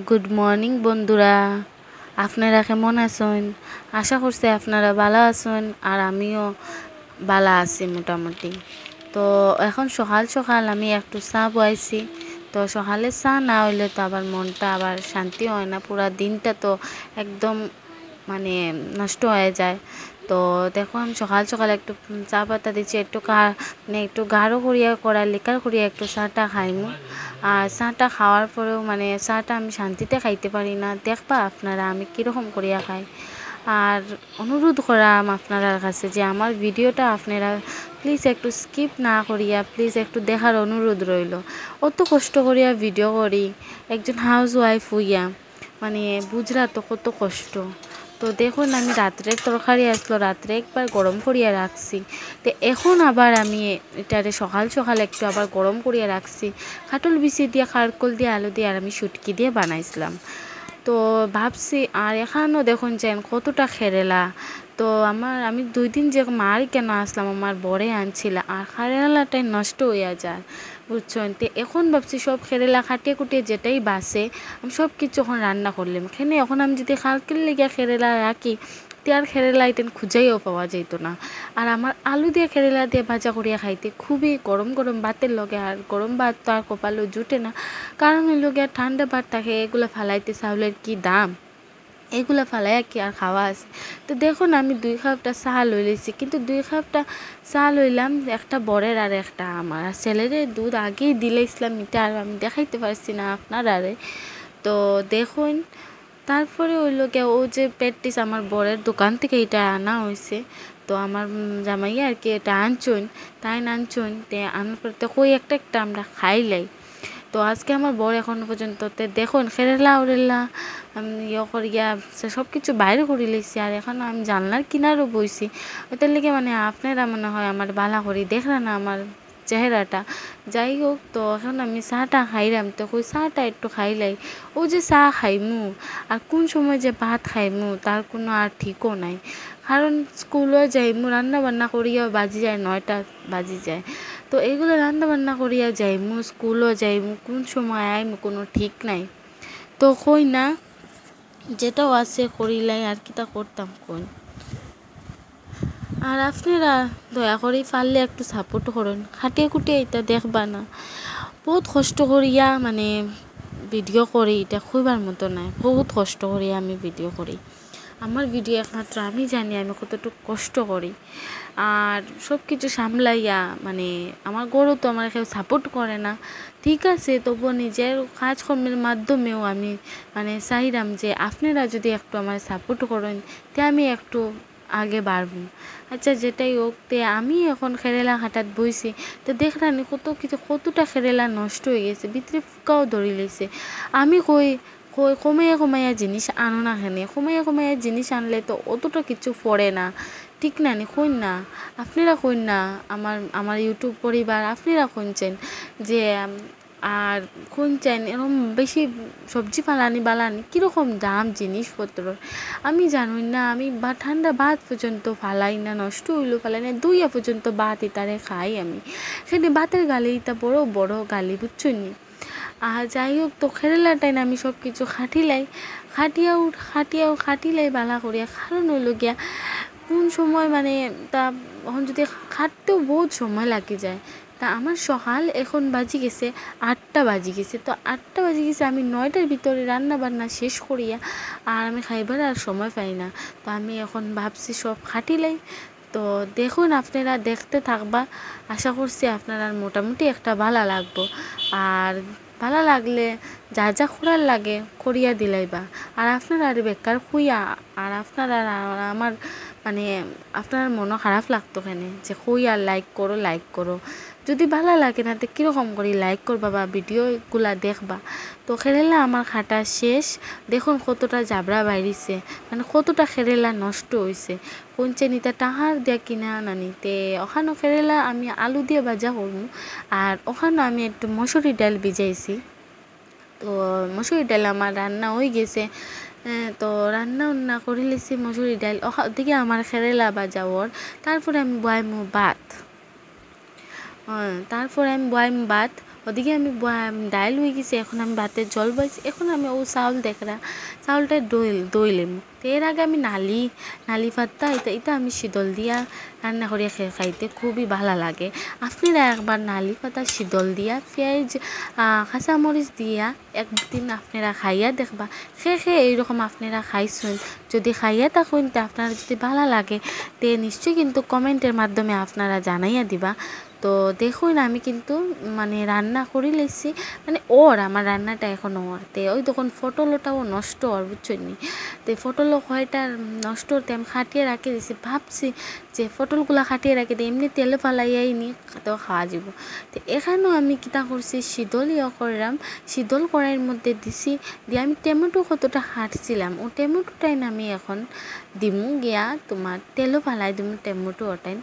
Good morning বন্ধুরা, আপনারা কেমন আছেন? আশা করছি আপনারা ভালো আছেন আর আমিও ভালো আছি মোটামুটি। তো এখন সকাল সকাল আমি একটু চা বয়াইছি। তো সকালে চা না হইলে তো আবার মনটা আবার শান্তি হয় না, পুরা দিনটা তো একদম মানে নষ্ট হয়ে যায়। তো দেখো আমি সকাল সকাল একটু চা পাতা দিচ্ছি, একটু মানে একটু গাঢ় করিয়া করা লিকার করিয়া একটু চাটা খাইমু। আর চাটা খাওয়ার পরেও মানে চাটা আমি শান্তিতে খাইতে পারি না, দেখবা আপনারা আমি কীরকম করিয়া খাই। আর অনুরোধ করাম আপনার কাছে যে আমার ভিডিওটা আপনারা প্লিজ একটু স্কিপ না করিয়া প্লিজ একটু দেখার অনুরোধ রইল। অত কষ্ট করিয়া ভিডিও করি, একজন হাউস ওয়াইফ হইয়া, মানে বুঝরা তো কত কষ্ট। তো দেখুন আমি রাত্রের তরকারি আসলো, রাত্রে একবার গরম করিয়া রাখছি। তো এখন আবার আমি এটারে সকাল সকাল একটু আবার গরম করিয়া রাখছি, কাটল বিচি দিয়ে খারকল দিয়ে আলু দিয়ে আর আমি শুটকি দিয়ে বানাইছিলাম। তো ভাবছি আর এখানেও দেখুন যেন কতটা খেরেলা। তো আমি 2 দিন যে মার কেন আসলাম, আমার বরে আনছিল আর খেরেলাটাই নষ্ট হইয়া যায় বুঝছেন। তো এখন ভাবছি সব খেরেলা খাটিয়ে কুটিয়ে যেটাই বাসে আমি সব কিছু এখন রান্না করলাম। এখন আমি যদি খালকের লেগে খেরেলা রাখি তে আর খেরেলা আইটেম খুঁজেও পাওয়া যেত না। আর আমার আলু দিয়ে খেরেলা দিয়ে ভাজা করিয়া খাইতে খুবই গরম গরম ভাতের লগে, আর গরম ভাত তো আর কপালও জুটে না, কারণ ওই লগে ঠান্ডা ভাত থাকে, এগুলো ফালাইতে চাউলের কি দাম, এগুলো ফালাই কি আর খাওয়া আছে। তো দেখুন আমি 2 কাপটা চা লই লইছি, কিন্তু 2 কাপটা চা লইলাম, একটা বরের আর একটা আমার। আর ছেলেরে দুধ আগেই দিলেছিলাম, এটা আর আমি দেখাইতে পারছি না আপনার আরে। তো দেখুন তারপরে ওই লোকে ও যে পেটিস আমার বরের দোকান থেকে এটা আনা হয়েছে। তো আমার জামাইয়া আর কি এটা আনছুন, তাই আনছুন তে আনার পর তো কই একটা একটা আমরা খাইলাই। তো আজকে আমার বর এখনো পর্যন্ত দেখুন খেরেলা উড়েলা করিয়া সব কিছু বাইরে করে লইছি। আর এখন আমি জানলার কিনারও বইছি, ওটার লেগে মানে আপনারা মনে হয় আমার বালা করি দেখলা না আমার চেহারাটা। যাই হোক, তো এখন আমি চাটা খাইলাম, তো ওই চাটা একটু খাইলাই। ও যে চা খাইমু আর কোন সময় যে ভাত খাইমু তার কোনো আর ঠিকও নাই, কারণ স্কুলও যাইমু, রান্না বান্না করিয়াও বাজি যায় 9টা বাজি যায়। তো এইগুলো রান্না বান্না করিয়া যাইমু, স্কুলও যাইমু, কোন সময় আইমু কোনো ঠিক নাই। তো কই না যেটাও আছে করিলাই আর কি তা করতাম কোন। আর আপনারা দয়া করে পারলে একটু সাপোর্ট করুন, খাটিয়ে খুটিয়ে এটা দেখবা না, বহুত কষ্ট করিয়া মানে ভিডিও করি, এটা খুববার মতো নাই, বহুত কষ্ট করিয়া আমি ভিডিও করি। আমার ভিডিও একমাত্র আমি জানি আমি কতটুকু কষ্ট করি। আর সব কিছু সামলাইয়া মানে আমার গরু তো আমার কেউ সাপোর্ট করে না, ঠিক আছে, তবুও নিজের কাজকর্মের মাধ্যমেও আমি মানে চাইলাম যে আপনারা যদি একটু আমার সাপোর্ট করেন তে আমি একটু আগে বাড়বো। আচ্ছা যেটাই হোক, তে আমি এখন খেরেলা হাঁটাত বইছি, তো দেখলাম কতটা খেরেলা নষ্ট হয়ে গেছে, ভিতরে ফুকাও ধরে লেছে। আমি কমাইয়া জিনিস আনো না, কমাইয়া জিনিস আনলে তো অতটা কিছু পড়ে না, ঠিক না নি কইন না আপনারা কইন না, আমার ইউটিউব পরিবার আপনারা কইছেন যে আর কইছেন এরকম বেশি সবজি বালানি কীরকম দাম জিনিসপত্র আমি জানুই না। আমি ঠান্ডা ভাত পর্যন্ত ফালাই না, নষ্ট হইলেও ফালাই না, দুইয়া পর্যন্ত ভাত ইতারে খাই আমি, সেখানে ভাতের গালি ইতা বড় বড় গালি বুঝছুন নি। আর যাই হোক, তো খেরেলাটাই না আমি সব কিছু খাটিলাই বালা করিয়া, কারণ হইল গিয়া কোন সময় মানে তা এখন যদি খাটতেও বহুত সময় লাগে যায়। তা আমার সকাল এখন বাজি গেছে 8টা বাজি গেছে, তো 8টা বাজি গেছে, আমি 9টার ভিতরে রান্না বান্না শেষ করিয়া আর আমি খাইবার আর সময় পাই না। তো আমি এখন ভাবছি সব খাটিলাই। তো দেখুন আপনারা দেখতে থাকবা, আশা করছি আপনারা মোটামুটি একটা ভালো লাগবো। আর ভালো লাগলে যা যা করার লাগে করিয়া দিলাইবা। আর আপনারা আর বেকার খুইয়া আর আপনারা আমার মানে আপনার মনও খারাপ লাগতো কেনে যে খুই আর লাইক করো, যদি ভালো লাগে না তো কীরকম করি লাইক করবা বা ভিডিওগুলা দেখবা। তো খেরেলা আমার খাটা শেষ, দেখুন কতটা জাবরা বাইরিছে, মানে কতটা খেরেলা নষ্ট হয়েছে, কোনচে নিতে টাহার দিয়া কিনা না নিতে। ওখানে খেরেলা আমি আলু দিয়ে ভাজা করবো, আর ওখানে আমি একটু মসুরি ডাল ভিজাইছি। তো মসুরি ডাল আমার রান্না হয়ে গেছে। তো রান্না করে লিছি মসুরি ডাল, ওদিকে আমার খেরেলা ভাজা ওর। তারপরে আমি বয়ামু ভাত, ওদিকে আমি ডাইল হয়ে গেছি, এখন আমি ভাতের জল বইছি, এখন আমি ও চাউল দেখরা চাউলটা দইলেম। তো এর আগে আমি নালি ভাতটা এটা আমি শীতল দিয়া রান্না করে খাইতে খুবই ভালো লাগে। আপনারা একবার নালি পাতা শীতল দিয়া পেঁয়াজ কাঁচামরিচ দিয়া একদিন আপনারা খাইয়া দেখবা। এইরকম আপনারা খাইছেন, যদি খাইয়া থাকুন তা আপনারা যদি ভালো লাগে তে নিশ্চয়ই কিন্তু কমেন্টের মাধ্যমে আপনারা জানাইয়া দিবা। তো দেখুন আমি কিন্তু মানে রান্না করে লেছি, মানে আমার রান্নাটা এখন তে ওই তখন ফটলটাও নষ্ট বুঝছেন নি। তো ফটল কয়টা নষ্ট হতে আমি খাটিয়ে রাখি দিছি, ভাবছি যে ফটলগুলা খাটিয়ে রাখি দিই এমনি তেলে ফালাইয়াই নি তো খাওয়া যাব। তো এখানেও আমি কিতা করছি শীতল করলাম, শীতল কড়াইয়ের মধ্যে দিছি দিয়ে আমি টমেটো কতটা হাঁটছিলাম ও টমেটোটাই আমি এখন দিমু গিয়া তোমার তেলও ফালাই দিমু টমেটো ওটাই।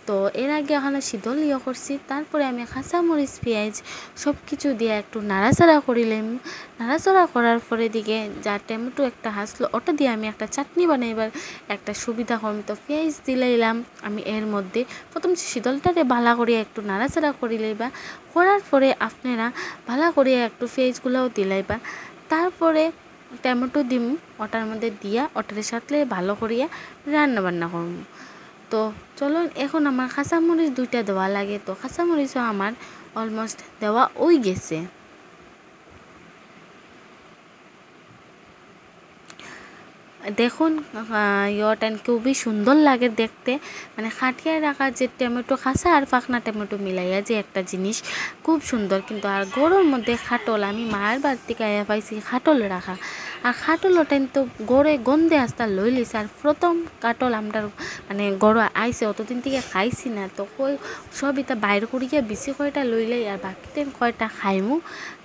তো এর আগে ওখানে শীতল করছি, তারপরে আমি কাঁচামরিচ পেঁয়াজ সব কিছু দিয়ে একটু নাড়াচাড়া করিলাম। নাড়াচাড়া করার পরে দিকে যা টমেটো একটা হাসলো ওটা দিয়ে আমি একটা চাটনি বানাইবার একটা সুবিধা করম। তো পেঁয়াজ দিলাইলাম আমি এর মধ্যে, প্রথম শীতলটারে ভালো করে একটু নাড়াচাড়া করিলাইবা, করার পরে আপনারা ভালো করে একটু পেঁয়াজগুলোও দিলাইবা, তারপরে টমেটো দিম ওটার মধ্যে দিয়া ওটার সাথে ভালো করিয়া রান্না বান্না করব। তো চলুন এখন আমার কাঁচামরিচ 2টা দেওয়া লাগে, তো কাঁচামরিচও আমার অলমোস্ট দেওয়া হয়ে গেছে। দেখুন ইয়টান খুবই সুন্দর লাগে দেখতে, মানে খাটিয়ে রাখা যে টমেটো কাঁচা আর পাকনা টমেটো মিলাইয়া যে একটা জিনিস খুব সুন্দর। কিন্তু আর গরুর মধ্যে খাটল আমি মায়ের বাড়ি থেকে আয়া পাইছি খাটল রাখা, আর খাটল ওটাই তো গড়ে গন্ধে আস্তা লই লিছে। আর প্রথম কাটল আমরা মানে গড় আইসে অতদিন থেকে খাইছি না, তো কই সব এটা বাইর করিয়া বেশি কয়টা লইলাই আর বাকিটা কয়টা খাইমু।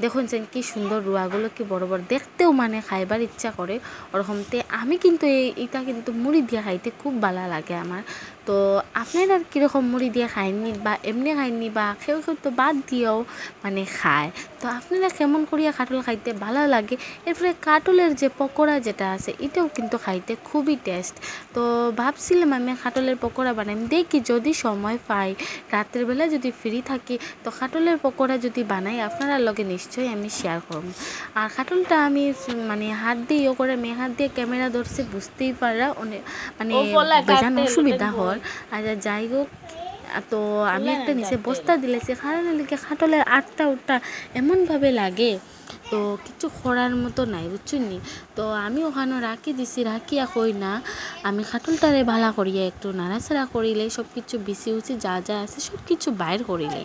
দেখুন যে কি সুন্দর রুয়াগুলো কি বড় বড় দেখতেও মানে খাইবার ইচ্ছা করে ওরকমতে। আমি কিন্তু এটা কিন্তু মুড়ি দিয়ে খাইতে খুব ভালো লাগে আমার। তো আপনারা কীরকম মুড়ি দিয়ে খাইনি বা এমনি খাইনি বা কেউ তো বাদ দিয়েও মানে খায়, তো আপনারা কেমন করিয়া কাটল খাইতে ভালো লাগে। এরপরে কাটলের যে পকোড়া যেটা আছে এটাও কিন্তু খাইতে খুবই টেস্ট। তো ভাবছিলাম আমি কাটলের পকোড়া বানাই, দেখি যদি সময় পাই রাত্রের বেলা যদি ফ্রি থাকি তো কাটলের পকোড়া যদি বানাই আপনারা লগে নিশ্চয়ই আমি শেয়ার করব। আর কাটলটা আমি মানে হাত দিয়ে করে মেয়ে হাত দিয়ে ক্যামেরা ধরছে বুঝতেই পারা অনেক মানে বেজান অসুবিধা হয়। আর যাই হোক, তো আমি একটা নিচে বস্তা দিলেছি কারণ লিখে খাটলের আটটা উটটা এমনভাবে লাগে তো কিছু করার মতো নাই বুঝছেন নি। তো আমি ওখানে রাখিয়া কই না আমি খাটলটারে ভালা করিয়া একটু নাড়াচাড়া করিলে সব কিছু বিছি উচি যা যা আছে সব কিছু বাইর করিলে,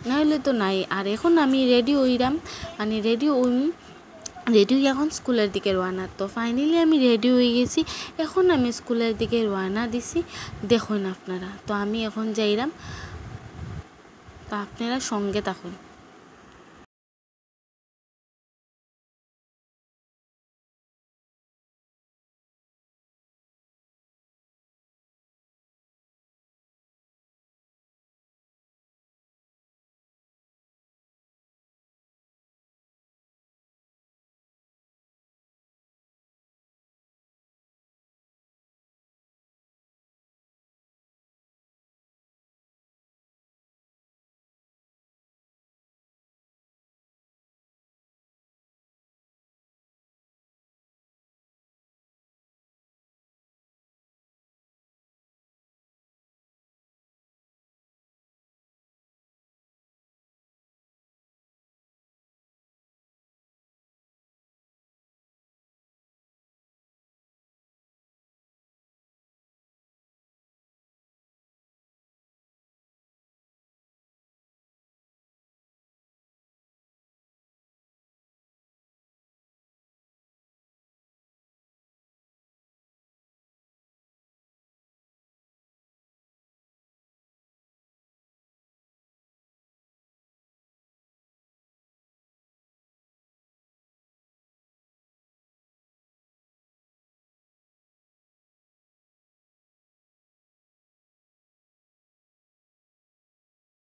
নাহলে তো নাই। আর এখন আমি রেডি হইলাম, মানে রেডি এখন স্কুলের দিকে রওনা। তো ফাইনালি আমি রেডি হয়ে গেছি, এখন আমি স্কুলের দিকে রওনা দিছি দেখুন আপনারা। তো আমি এখন যাইলাম, তো আপনারা সঙ্গে থাকুন।